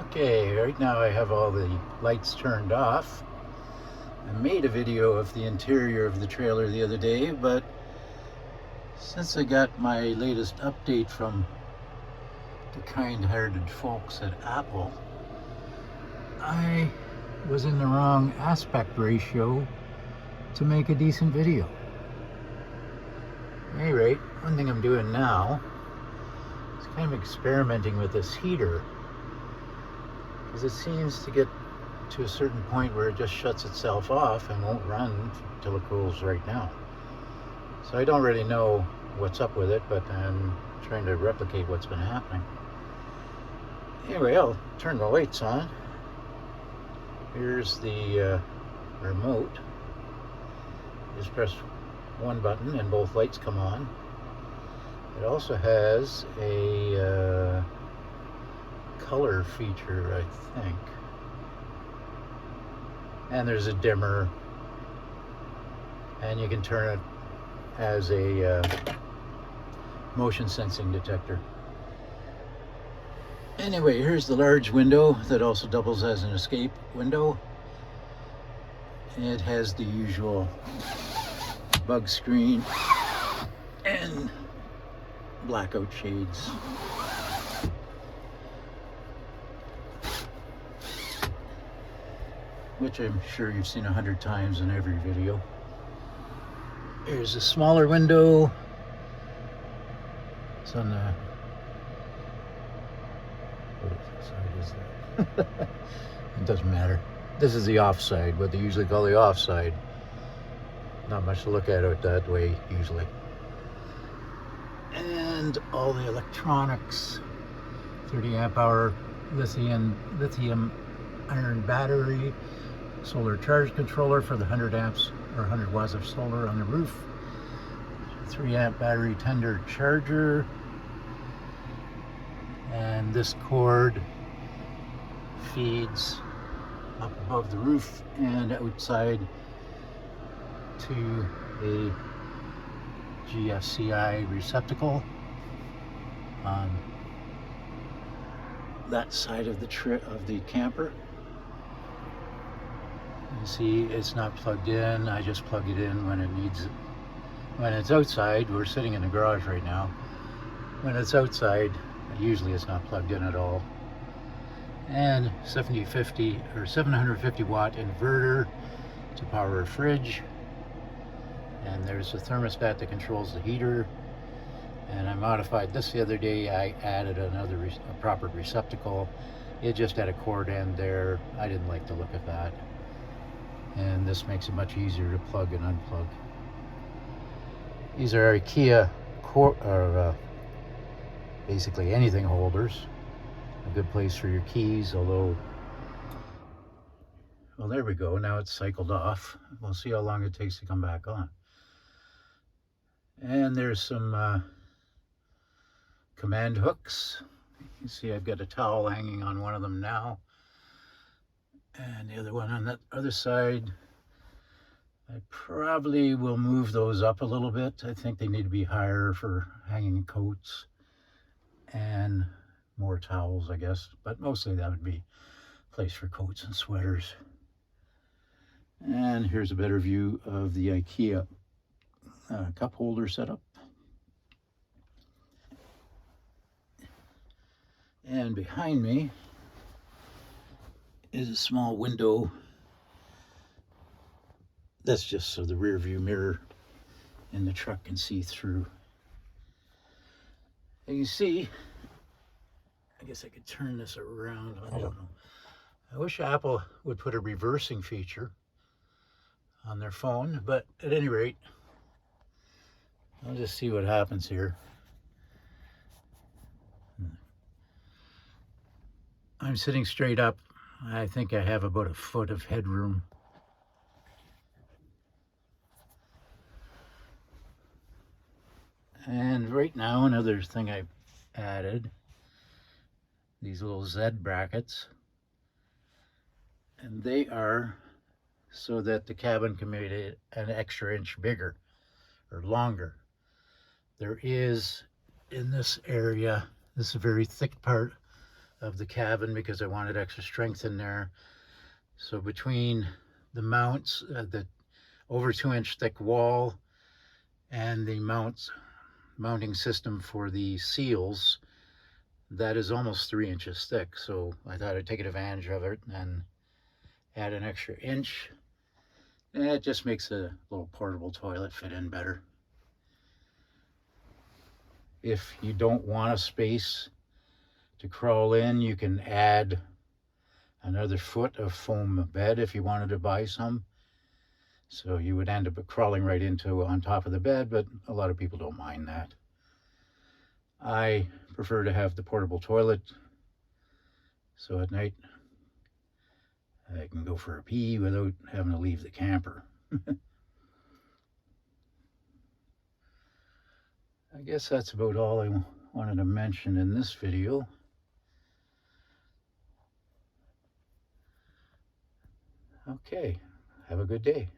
Okay, right now I have all the lights turned off. I made a video of the interior of the trailer the other day, but since I got my latest update from the kind-hearted folks at Apple, I was in the wrong aspect ratio to make a decent video. At any rate, one thing I'm doing now is kind of experimenting with this heater, because it seems to get to a certain point where it just shuts itself off and won't run until it cools right now. So I don't really know what's up with it, but I'm trying to replicate what's been happening. Anyway, I'll turn the lights on. Here's the remote. Just press one button and both lights come on. It also has a color feature, I think. And there's a dimmer, and you can turn it as a motion sensing detector. Anyway, here's the large window that also doubles as an escape window. It has the usual bug screen and blackout shades. Which I'm sure you've seen 100 times in every video. Here's a smaller window. It's on the... what side is that? It doesn't matter. This is the off side, what they usually call the off side. Not much to look at it that way, usually. And all the electronics. 30 amp hour lithium iron battery. Solar charge controller for the 100 amps or 100 watts of solar on the roof. 3 amp battery tender charger. And this cord feeds up above the roof and outside to a GFCI receptacle on that side of the camper. You see, it's not plugged in. I just plug it in when it needs it. When it's outside, we're sitting in the garage right now. When it's outside, usually it's not plugged in at all. And 750 watt inverter to power a fridge. And there's a thermostat that controls the heater. And I modified this the other day. I added a proper receptacle. It just had a cord end there. I didn't like the look of that. And this makes it much easier to plug and unplug. These are IKEA basically anything holders. A good place for your keys, although, well, there we go. Now it's cycled off. We'll see how long it takes to come back on. And there's some command hooks. You see I've got a towel hanging on one of them now. And the other one on that other side. I probably will move those up a little bit. I think they need to be higher for hanging coats and more towels, I guess. But mostly that would be a place for coats and sweaters. And here's a better view of the IKEA cup holder setup. And behind me is a small window. That's just so the rear view mirror in the truck can see through. And you see, I guess I could turn this around. I don't know. I wish Apple would put a reversing feature on their phone, but at any rate, I'll just see what happens here. I'm sitting straight up. I think I have about a foot of headroom. And right now, another thing I've added, these little Z brackets. And they are so that the cabin can be an extra inch bigger or longer. There is, in this area, this is a very thick part of the cabin because I wanted extra strength in there. So between the mounts, the over 2-inch thick wall and the mounting system for the seals, that is almost 3 inches thick. So I thought I'd take advantage of it and add an extra inch. And it just makes a little portable toilet fit in better. If you don't want a space to crawl in, you can add another foot of foam bed if you wanted to buy some. So you would end up crawling right into on top of the bed, but a lot of people don't mind that. I prefer to have the portable toilet, so at night I can go for a pee without having to leave the camper. I guess that's about all I wanted to mention in this video. Okay, have a good day.